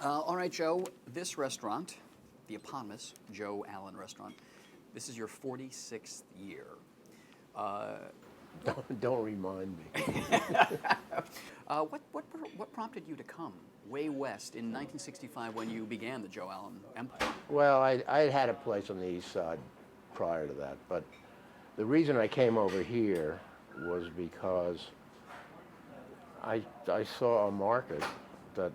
All right, Joe, this restaurant, the eponymous Joe Allen Restaurant, this is your 46th year. Don't remind me. What prompted you to come way west in 1965 when you began the Joe Allen Empire? Well, I had a place on the east side prior to that, but the reason I came over here was because I saw a market that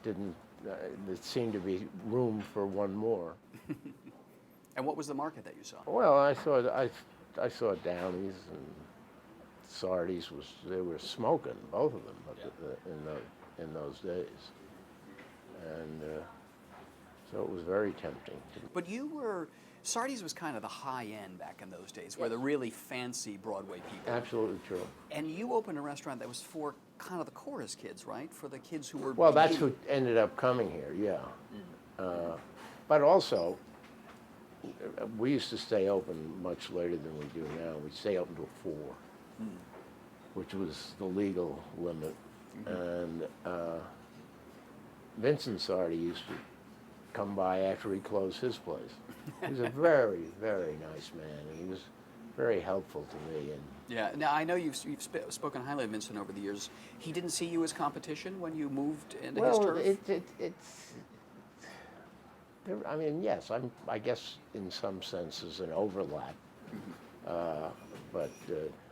didn't, that seemed to be room for one more. And what was the market that you saw? Well, I saw Downey's and Sardi's they were smoking, both of them, in those days, and so it was very tempting. But Sardi's was kind of the high end back in those days, where the really fancy Broadway people. Absolutely true. And you opened a restaurant that was for kind of the chorus kids, right? For the kids who were. Well, that's who ended up coming here, yeah. But also, we used to stay open much later than we do now. We'd stay open till 4, which was the legal limit. And Vincent Sardi used to come by after he closed his place. He was a very, very nice man, and he was very helpful to me. And yeah. Now I know you've spoken highly of Vincent over the years. He didn't see you as competition when you moved into his turf. I mean, yes, I guess in some senses an overlap. But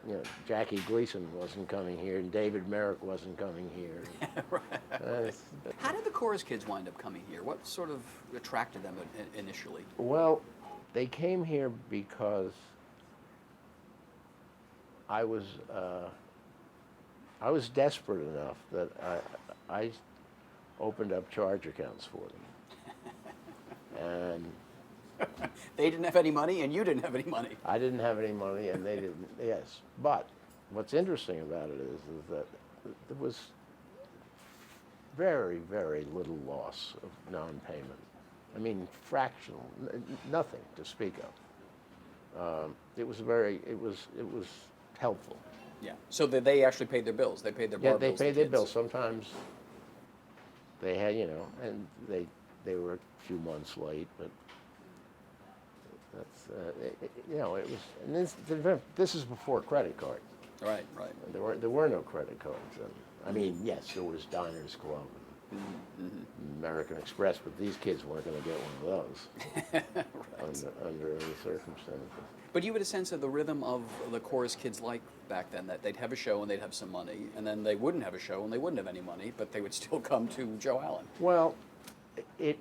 you know, Jackie Gleason wasn't coming here, and David Merrick wasn't coming here. Right. How did the chorus kids wind up coming here? What sort of attracted them initially? Well, they came here because I was desperate enough that I opened up charge accounts for them, and they didn't have any money, and you didn't have any money. I didn't have any money, and they didn't. Yes, but what's interesting about it is that there was very, very little loss of non-payment. I mean, fractional, nothing to speak of. It was helpful. Yeah. So that they actually paid their bills. They paid their bar bills. Yeah, they paid their bills. Sometimes they had, you know, and they were a few months late, but that's you know, it was. And this is before credit cards. Right. There were no credit cards. And, I mean, yes, there was Diners Club and American Express, but these kids weren't going to get one of those under any circumstances. But you had a sense of the rhythm of the chorus kids like back then, that they'd have a show and they'd have some money, and then they wouldn't have a show and they wouldn't have any money, but they would still come to Joe Allen. Well, it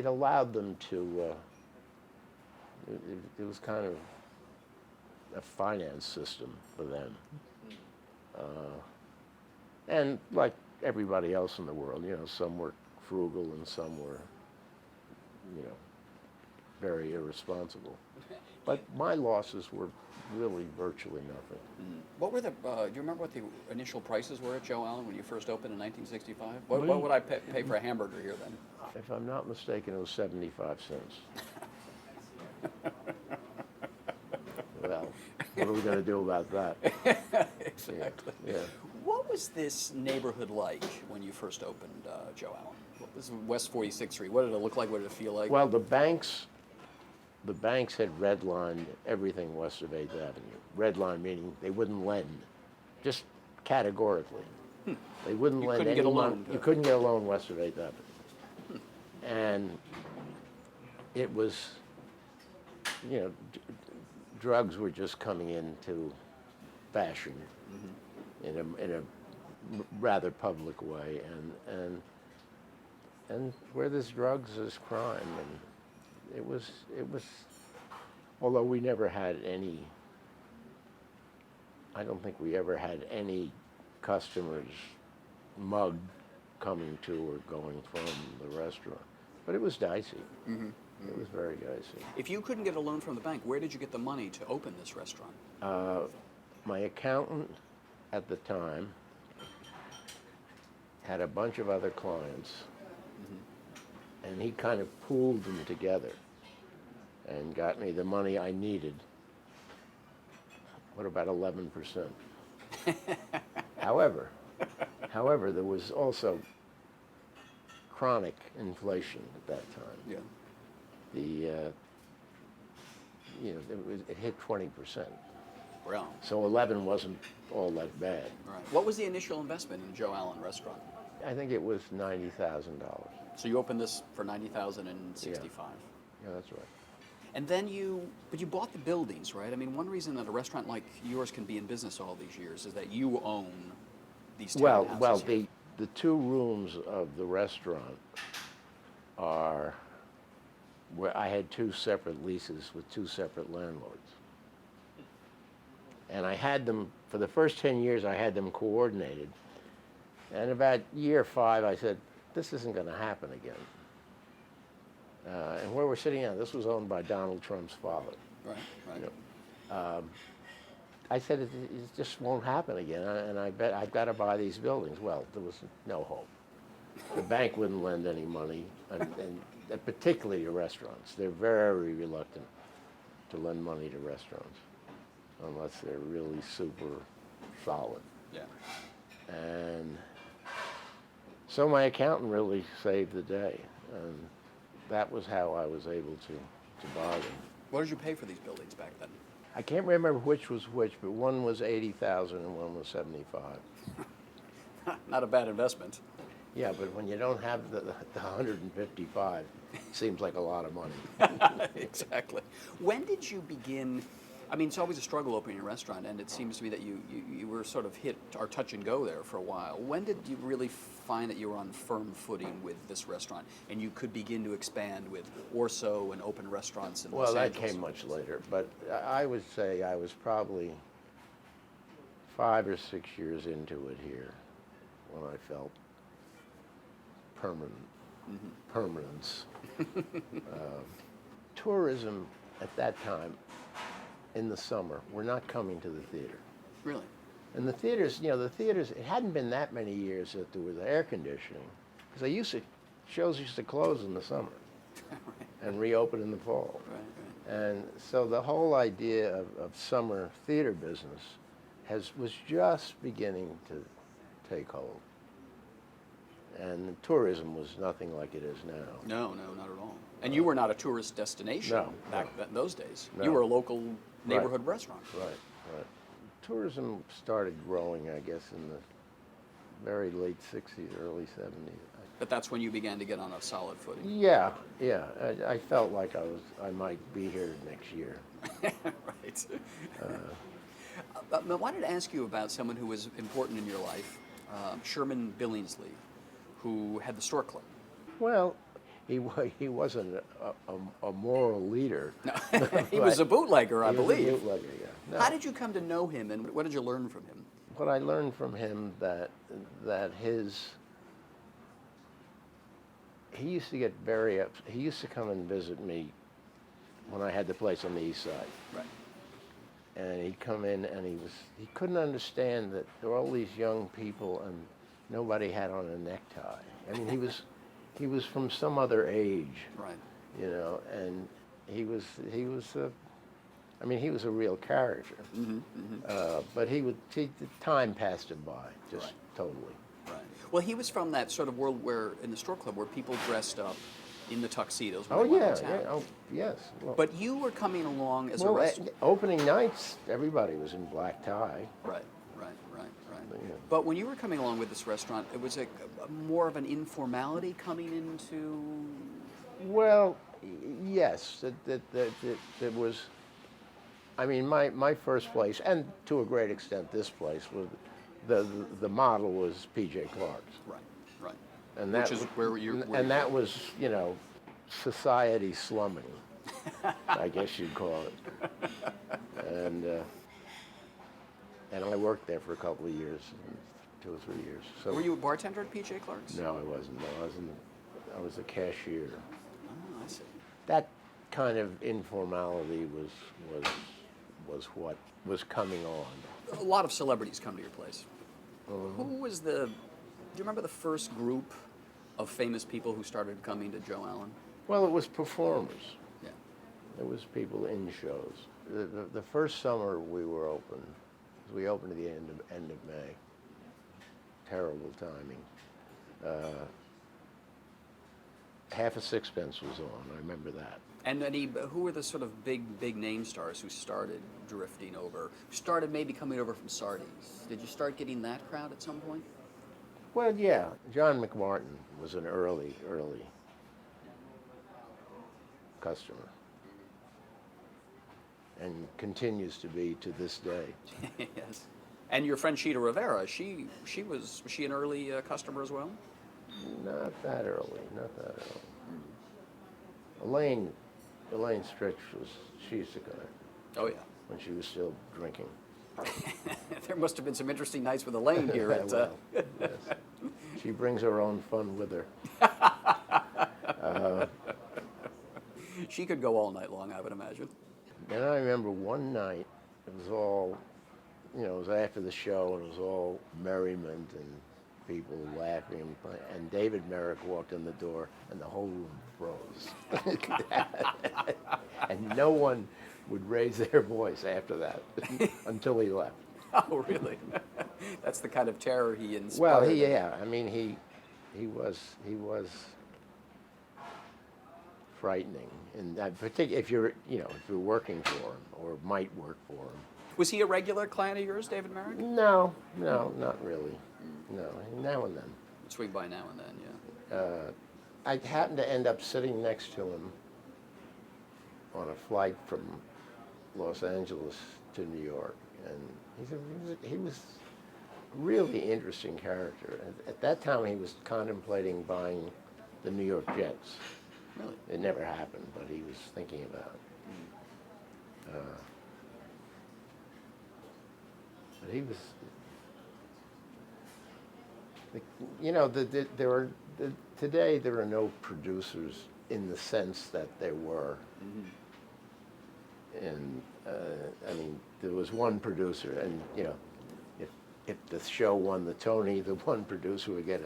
allowed them to, it was kind of a finance system for them. And like everybody else in the world, you know, some were frugal and some were, you know, very irresponsible. But my losses were really virtually nothing. What were do you remember what the initial prices were at Joe Allen when you first opened in 1965? What would I pay for a hamburger here then? If I'm not mistaken, it was 75 cents. Well, what are we going to do about that? Exactly. Yeah. What was this neighborhood like when you first opened Joe Allen? This is West 46th Street. What did it look like? What did it feel like? Well, the banks had redlined everything west of 8th Avenue. Redline meaning they wouldn't lend, just categorically. They wouldn't lend any money. You couldn't get a loan west of 8th Avenue. And it was, you know, drugs were just coming into fashion in a rather public way, and where there's drugs, there's crime, and it was. Although we never had any, I don't think we ever had any customers mugged coming to or going from the restaurant, but it was dicey. It was very dicey. If you couldn't get a loan from the bank, where did you get the money to open this restaurant? My accountant at the time had a bunch of other clients, and he kind of pooled them together and got me the money I needed. What about 11%? However, there was also chronic inflation at that time. Yeah. It hit 20%. Wow. So 11 wasn't all that bad. Right. What was the initial investment in Joe Allen Restaurant? I think it was $90,000. So you opened this for $90,065. Yeah, that's right. And then you bought the buildings, right? I mean, one reason that a restaurant like yours can be in business all these years is that you own these townhouses. Well, the two rooms of the restaurant are where I had two separate leases with two separate landlords. And I had them, for the first 10 years, I had them coordinated. And about year 5, I said, this isn't going to happen again. And where we're sitting now, this was owned by Donald Trump's father. Right, right. You know, I said, it just won't happen again, and I bet I've got to buy these buildings. Well, there was no hope. The bank wouldn't lend any money, and particularly to restaurants. They're very reluctant to lend money to restaurants unless they're really super solid. Yeah. And so my accountant really saved the day, and that was how I was able to buy them. What did you pay for these buildings back then? I can't remember which was which, but one was 80,000 and one was 75. Not a bad investment. Yeah, but when you don't have the 155, it seems like a lot of money. Exactly. When did you begin? I mean, it's always a struggle opening a restaurant, and it seems to me that you were sort of hit or touch and go there for a while. When did you really find that you were on firm footing with this restaurant, and you could begin to expand with Orso and open restaurants in Los Angeles? Well, that came much later, but I would say I was probably 5 or 6 years into it here when I felt permanence. Tourism at that time, in the summer, were not coming to the theater. Really? And the theaters, it hadn't been that many years that there was air conditioning, because shows used to close in the summer and reopen in the fall. Right. And so the whole idea of summer theater business was just beginning to take hold. And tourism was nothing like it is now. No, not at all. And you were not a tourist destination back in those days. No. You were a local neighborhood restaurant. Right. Tourism started growing, I guess, in the very late 60s, early 70s. But that's when you began to get on a solid footing. Yeah. I felt like I might be here next year. Right. I wanted to ask you about someone who was important in your life, Sherman Billingsley, who had the store club. Well, he wasn't a moral leader. No, he was a bootlegger, I believe. He was a bootlegger, yeah. No. How did you come to know him, and what did you learn from him? What I learned from him he used to get he used to come and visit me when I had the place on the east side. Right. And he'd come in and he couldn't understand that there were all these young people and nobody had on a necktie. I mean, he was from some other age. Right. And he was a real character. But the time passed him by, just totally. Right. Well, he was from that sort of world where, in the store club, where people dressed up in the tuxedos. When they went to town. Oh, yes. Well, but you were coming along as a restaurant. Opening nights, everybody was in black tie. Right. Yeah. But when you were coming along with this restaurant, it was a more of an informality coming into. Well, yes, it was. I mean, my first place, and to a great extent this place, was the model was P.J. Clark's. Right. And which is where that was, society slumming, I guess you'd call it. And I worked there for a couple of years, 2 or 3 years. So were you a bartender at P.J. Clark's? No, I wasn't. I was a cashier. Oh, I see. That kind of informality was what was coming on. A lot of celebrities come to your place. Who was do you remember the first group of famous people who started coming to Joe Allen? Well, it was performers. Yeah. It was people in shows. The first summer we were open, we opened at the end of May. Terrible timing. half a sixpence was on. I remember that. And who were the sort of big name stars who started drifting over? Started maybe coming over from Sardi's. Did you start getting that crowd at some point? Well, yeah, John McMartin was an early customer, and continues to be to this day. Yes. And your friend Sheeta Rivera, was she an early customer as well? Not that early. Elaine Stritch she used to go there. Oh yeah. When she was still drinking. There must have been some interesting nights with Elaine here at. Well, yes. She brings her own fun with her. She could go all night long, I would imagine. And I remember one night, it was all, it was after the show, and it was all merriment and people laughing. And David Merrick walked in the door, and the whole room froze. And no one would raise their voice after that until he left. Oh, really? That's the kind of terror he inspired. Well, I mean, he was frightening, and particularly if you're working for him or might work for him. Was he a regular client of yours, David Merrick? No, not really. No, now and then. Swing by now and then, yeah. I happened to end up sitting next to him on a flight from Los Angeles to New York, and he was a really interesting character. At that time, he was contemplating buying the New York Jets. Really? It never happened, but he was thinking about it. But he was, today there are no producers in the sense that there were. Mm-hmm. And I mean, there was one producer, and if the show won the Tony, the one producer would get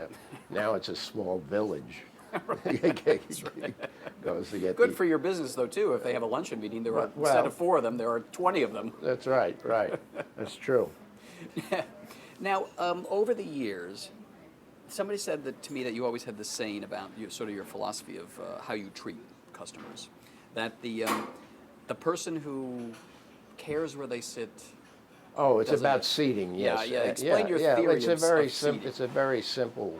now it's a small village. That's right. Goes to get good for your business, though, too. If they have a luncheon meeting, instead of 4 of them, there are 20 of them. That's right. That's true. Now, over the years, somebody said to me that you always had this saying about your philosophy of how you treat customers. That the person who cares where they sit. Oh, it's about seating. Yes. Yeah. Explain your theory it's a very simple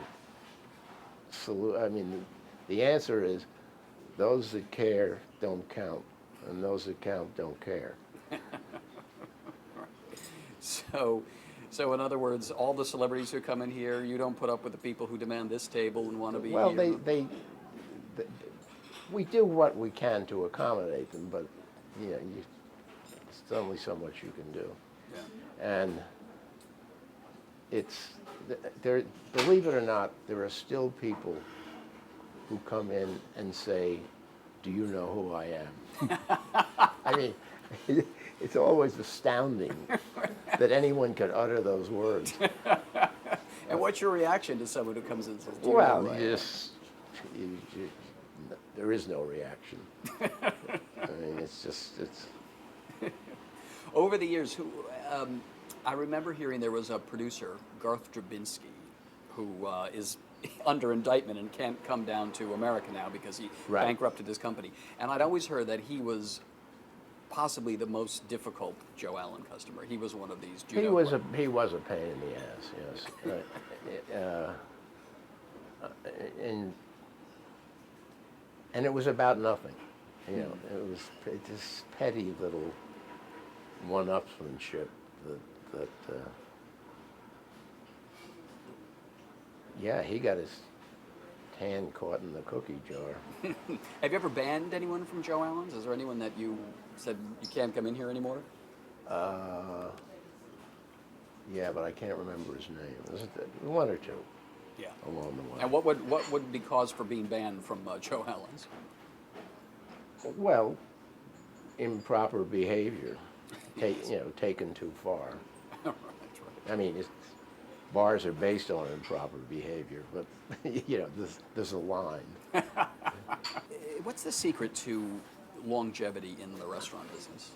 solution. I mean, the answer is those that care don't count, and those that count don't care. So in other words, all the celebrities who come in here, you don't put up with the people who demand this table and want to be well, here. we do what we can to accommodate them, but it's only so much you can do. Yeah. And believe it or not, there are still people who come in and say, "Do you know who I am?" I mean, it's always astounding that anyone could utter those words. And what's your reaction to someone who comes in and says, "Do you well, know who I am?" There is no reaction. I mean, it's. Over the years, I remember hearing there was a producer, Garth Drabinsky, who is under indictment and can't come down to America now because he bankrupted his company. And I'd always heard that he was possibly the most difficult Joe Allen customer. He was one of these. He was a pain in the ass. Yes. And it was about nothing. It was this petty little one-upsmanship that he got his hand caught in the cookie jar. Have you ever banned anyone from Joe Allen's? Is there anyone that you said you can't come in here anymore? Yeah, but I can't remember his name. One or two. Yeah. Along the way. And what would be cause for being banned from Joe Allen's? Well, improper behavior, taken too far. That's right. I mean, bars are based on improper behavior, but there's a line. What's the secret to longevity in the restaurant business?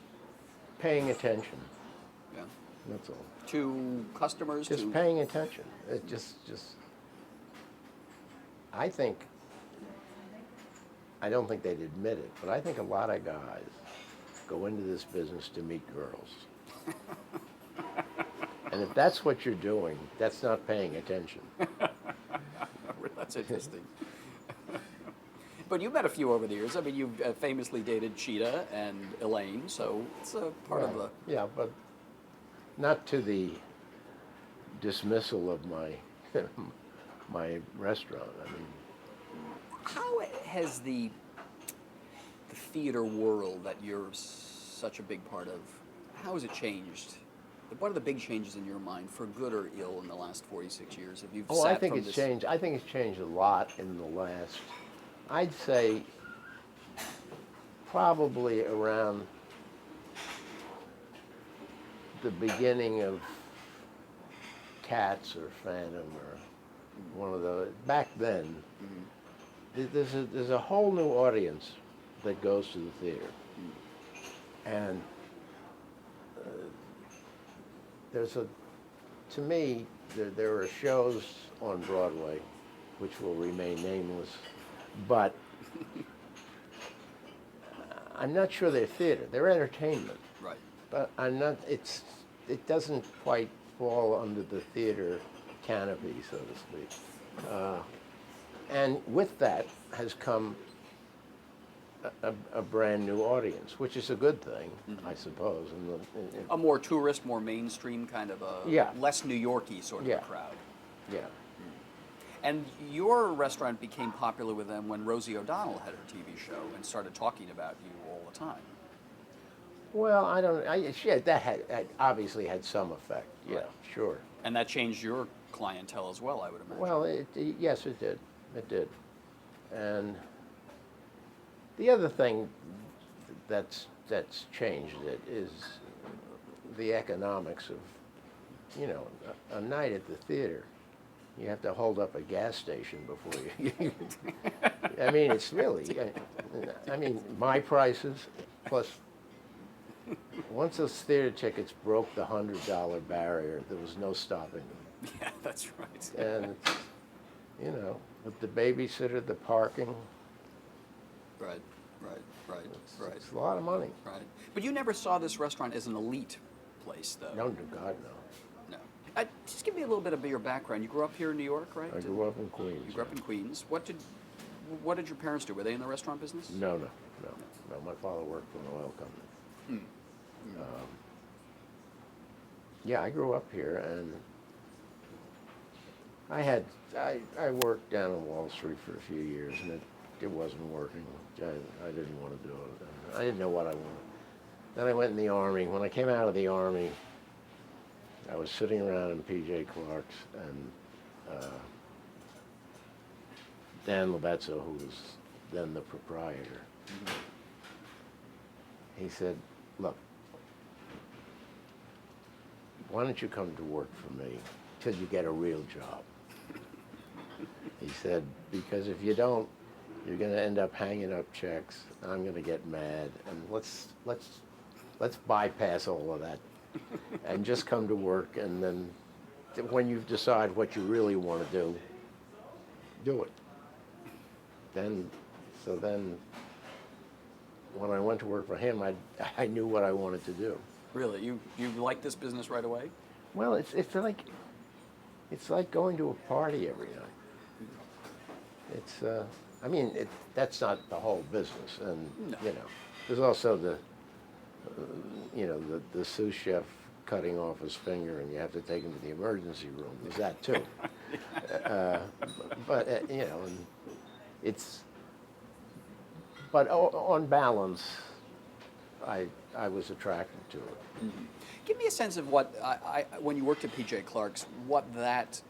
Paying attention. Yeah. That's all. To customers. Just paying attention. It just. I think I don't think they'd admit it, but I think a lot of guys go into this business to meet girls. And if that's what you're doing, that's not paying attention. That's interesting. But you've met a few over the years. I mean, you've famously dated Cheetah and Elaine, so it's a part of the... Yeah, but not to the dismissal of my my restaurant. I mean, How has the theater world that you're such a big part of, how has it changed? What are the big changes in your mind, for good or ill, in the last 46 years? Have you I think it's changed. I think it's changed a lot in the last, I'd say, probably around the beginning of Cats or Phantom or one of those. Back then, there's a whole new audience that goes to the theater, and to me, there are shows on Broadway, which will remain nameless, but I'm not sure they're theater. They're entertainment. Right. But I'm not. It doesn't quite fall under the theater canopy, so to speak. And with that has come a brand new audience, which is a good thing, I suppose. A more tourist, more mainstream kind of a less New Yorky sort of a crowd. Yeah. And your restaurant became popular with them when Rosie O'Donnell had her TV show and started talking about you all the time. Well, I don't. That had obviously had some effect. Yeah, Right. Sure. And that changed your clientele as well, I would imagine. Well, yes, it did. It did. And the other thing that's changed it is the economics of, a night at the theater. You have to hold up a gas station before you. I mean, it's really. I mean, my prices plus. Once those theater tickets broke the $100 barrier, there was no stopping them. Yeah, that's right. And with the babysitter, the parking. Right. It's a lot of money. Right. But you never saw this restaurant as an elite place, though. No, God, no. No. Just give me a little bit of your background. You grew up here in New York, right? I grew up in Queens. You grew up in Queens. What did your parents do? Were they in the restaurant business? No. My father worked for an oil company. I grew up here, and I worked down on Wall Street for a few years, and it wasn't working. I didn't want to do it. And I didn't know what I wanted. Then I went in the Army. When I came out of the Army, I was sitting around in P.J. Clark's, and Dan Lubezzo, who was then the proprietor, he said, "Look, why don't you come to work for me till you get a real job?" He said, "Because if you don't, you're going to end up hanging up checks. I'm going to get mad, and let's bypass all of that, and just come to work. And then, when you decide what you really want to do it." Then, when I went to work for him, I knew what I wanted to do. Really? You liked this business right away? Well, it's like going to a party every night. It's that's not the whole business, and No. there's also the the sous chef cutting off his finger, and you have to take him to the emergency room. There's that too. But and it's. But on balance, I was attracted to it. Mm-hmm. Give me a sense of what, when you worked at P.J. Clark's, what that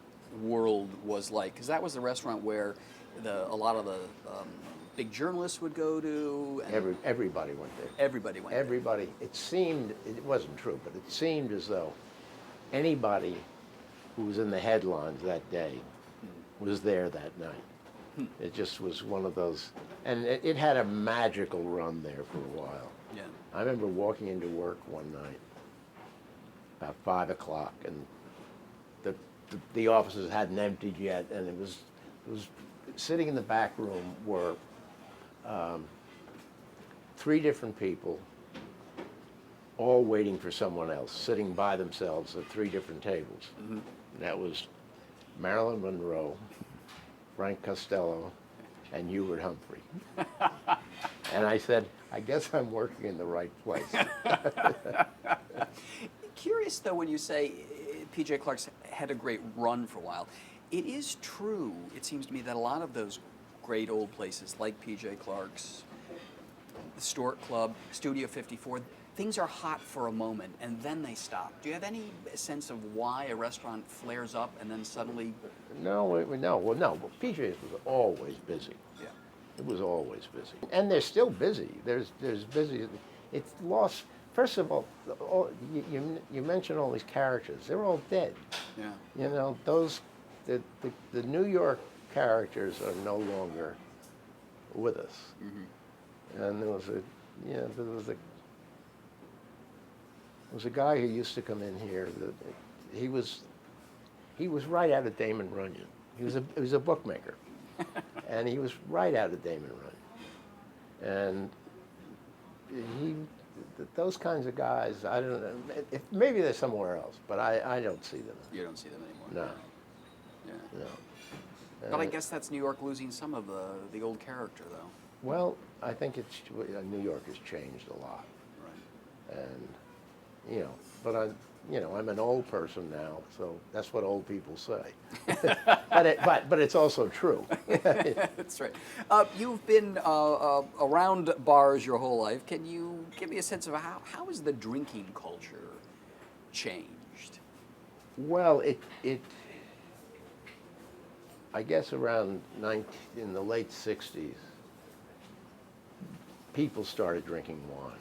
world was like. Because that was the restaurant where a lot of the big journalists would go to. And everybody went there. Everybody went Everybody. It seemed, it wasn't true, but it seemed as though anybody who was in the headlines that day was there that night. It just was one of those, and it had a magical run there for a while. Yeah. I remember walking into work one night, about 5 o'clock, and the offices hadn't emptied yet, and it was sitting in the back room were Three different people, all waiting for someone else, sitting by themselves at three different tables. Mm-hmm. That was Marilyn Monroe, Frank Costello, and Hubert Humphrey. And I said, I guess I'm working in the right place. Curious, though, when you say P.J. Clark's had a great run for a while. It is true, it seems to me, that a lot of those great old places like P.J. Clark's, the Stork Club, Studio 54, things are hot for a moment and then they stop. Do you have any sense of why a restaurant flares up and then suddenly... No. Well, PJ's was always busy. Yeah. It was always busy. And they're still busy. There's busy. It's lost. First of all, you mentioned all these characters. They're all dead. Yeah. You know, the New York characters are no longer with us. Mm-hmm. And there was a guy who used to come in here that he was right out of Damon Runyon. He was a bookmaker. And he was right out of Damon Runyon. And those kinds of guys, I don't know, maybe they're somewhere else, but I don't see them. You don't see them anymore? No. Yeah. No. But I guess that's New York losing some of the old character, though. Well, I think New York has changed a lot. Right. And, but I'm an old person now, so that's what old people say. but it's also true. That's right. You've been around bars your whole life. Can you give me a sense of how has the drinking culture changed? Well, I guess around in the late 60s, people started drinking wine.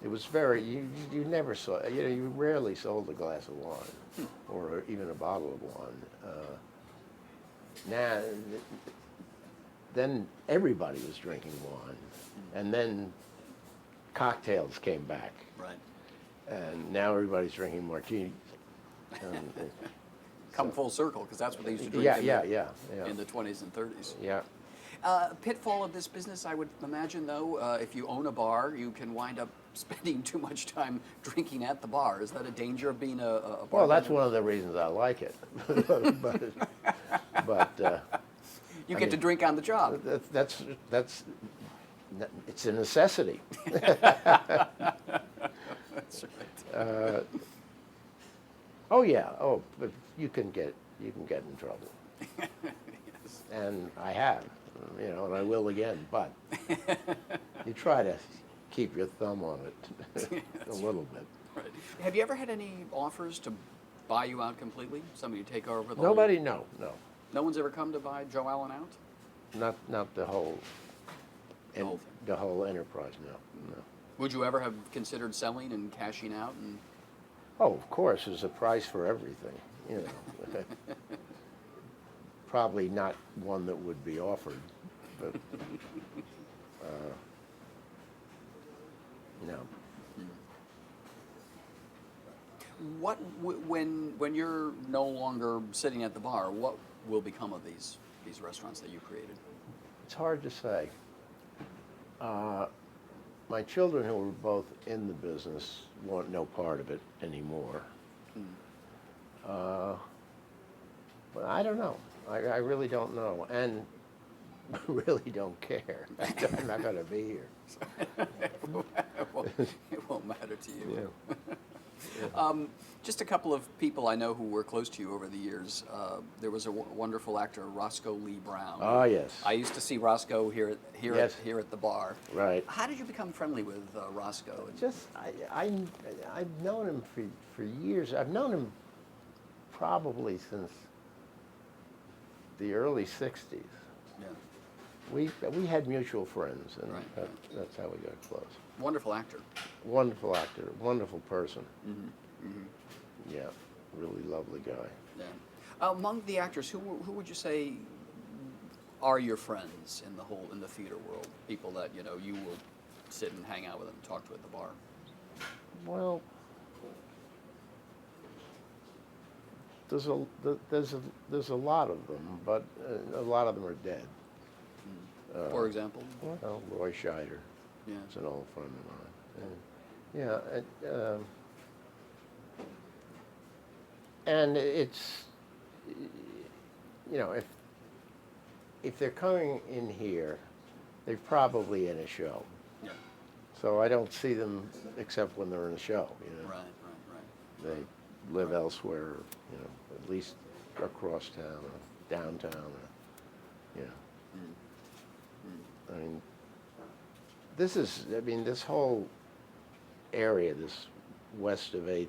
It was you never saw, you rarely sold a glass of wine or even a bottle of wine. Then everybody was drinking wine, and then cocktails came back. Right. And now everybody's drinking martinis. Come full circle, because that's what they used to drink in the 20s and 30s. Yeah. Pitfall of this business, I would imagine, though, if you own a bar, you can wind up spending too much time drinking at the bar. Is that a danger of being a bartender? Well, that's one of the reasons I like it. but you get to drink on the job. That's it's a necessity. That's right. Oh yeah. Oh, but you can get in trouble. Yes. And I have, and I will again. But you try to keep your thumb on it a little bit. Right. Have you ever had any offers to buy you out completely? Somebody to take over the Nobody. whole... No. No one's ever come to buy Joe Allen out? Not the whole. The whole thing. The whole enterprise. No. Would you ever have considered selling and cashing out? And Oh, of course, there's a price for everything. Probably not one that would be offered, but no. what when you're no longer sitting at the bar, what will become of these restaurants that you created? It's hard to say. My children, who were both in the business, want no part of it anymore. But I don't know. I really don't know, and really don't care. I'm not going to be here. It won't matter to you. Yeah. Just a couple of people I know who were close to you over the years. There was a wonderful actor, Roscoe Lee Brown. Oh, yes. I used to see Roscoe here at the bar. Right. How did you become friendly with Roscoe? Just I've known him for years. I've known him probably since the early '60s. Yeah. We had mutual friends, and Right. That's how we got close. Wonderful actor. Wonderful actor, wonderful person. Mm-hmm. Mm-hmm. Yeah, really lovely guy. Yeah. Among the actors, who would you say are your friends in the theater world? People that you will sit and hang out with and talk to at the bar. Well, there's a lot of them, but a lot of them are dead. For example? Well, Roy Scheider. Yeah. It's an old friend of mine. And it's, if they're coming in here, they're probably in a show. Yeah. So I don't see them except when they're in a show. Right. They live elsewhere, at least across town or downtown. I mean, this whole area, this west of 8th,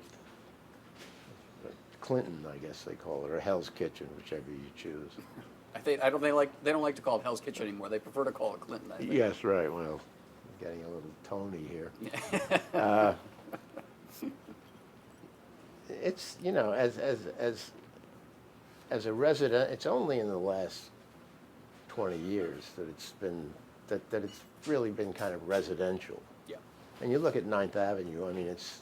Clinton, I guess they call it, or Hell's Kitchen, whichever you choose. They don't like to call it Hell's Kitchen anymore. They prefer to call it Clinton, I think. Yes, right. Well, I'm getting a little Tony here. It's as a resident, it's only in the last 20 years that that it's really been kind of residential. Yeah. And you look at 9th Avenue. I mean, it's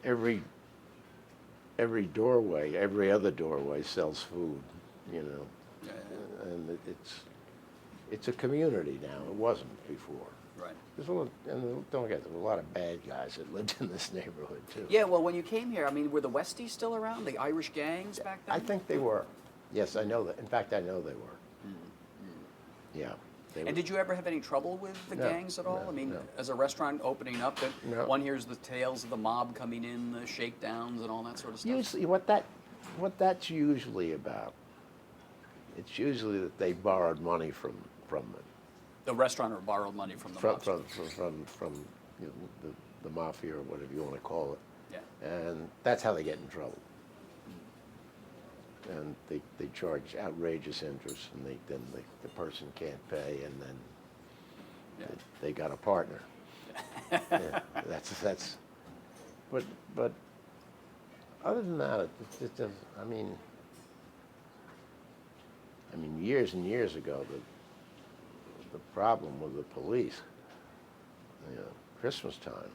every doorway, every other doorway sells food. Yeah. And it's a community now. It wasn't before. Right. And don't forget, there were a lot of bad guys that lived in this neighborhood too. Yeah. Well, when you came here, I mean, were the Westies still around? The Irish gangs back then? I think they were. Yes, I know that. In fact, I know they were. Yeah. And did you ever have any trouble with the gangs at all? No, I mean, no. as a restaurant opening up, No. one hears the tales of the mob coming in, the shakedowns and all that sort of stuff? Usually, what that's usually about, it's usually that they borrowed money from them. The restaurateur borrowed money from the From mobsters. the mafia or whatever you want to call it. Yeah. And that's how they get in trouble. And they charge outrageous interest, and then the person can't pay, and then they got a partner. Yeah, that's. But other than that, it just, I mean, years and years ago, the problem with the police, Christmas time.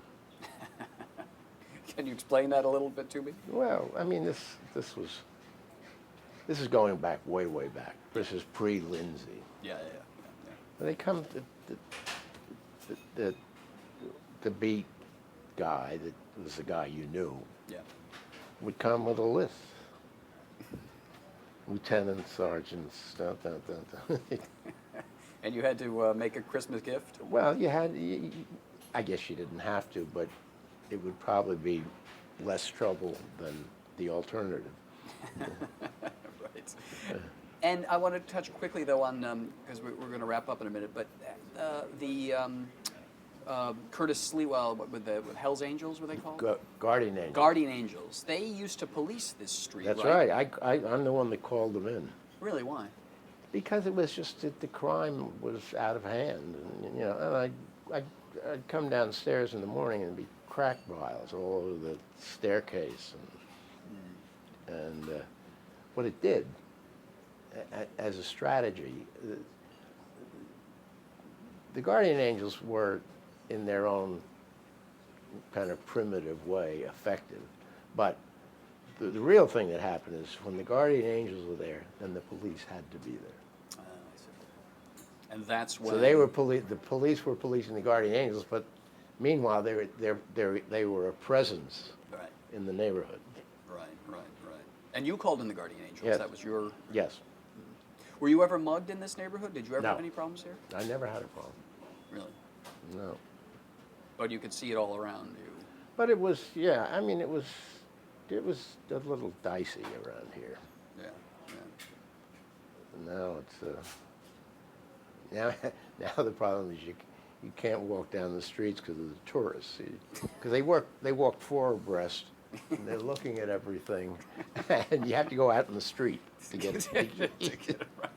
Can you explain that a little bit to me? Well, I mean, this is going back way back. This is pre-Lindsay. Yeah. They come the beat guy that was the guy you knew. Yeah. Would come with a list. Lieutenants, sergeants, And you had to make a Christmas gift? Well, I guess you didn't have to, but it would probably be less trouble than the alternative. Right. And I want to touch quickly, though, on, because we're going to wrap up in a minute, but the Curtis Sleewell with Hell's Angels, were they called? Guardian Angels. Guardian Angels. They used to police this street, That's right? I'm the one that called them in. Really, why? Because it was just that the crime was out of hand, and I'd come downstairs in the morning and be crack vials all over the staircase, and what it did as a strategy, the Guardian Angels were, in their own kind of primitive way, effective, but the real thing that happened is when the Guardian Angels were there, then the police had to be there. I see. And that's when... So the police were policing the Guardian Angels, but meanwhile they were a presence in the neighborhood. Right. And you called in the Guardian Angels. Yes. That was your... Yes. Were you ever mugged in this neighborhood? Did you ever No. have any problems here? I never had a problem. Really? No. But you could see it all around you. But it was, it was a little dicey around here. Yeah. Now it's now the problem is you can't walk down the streets because of the tourists. Because they walk four abreast, and they're looking at everything, and you have to go out in the street to get it. To get it right.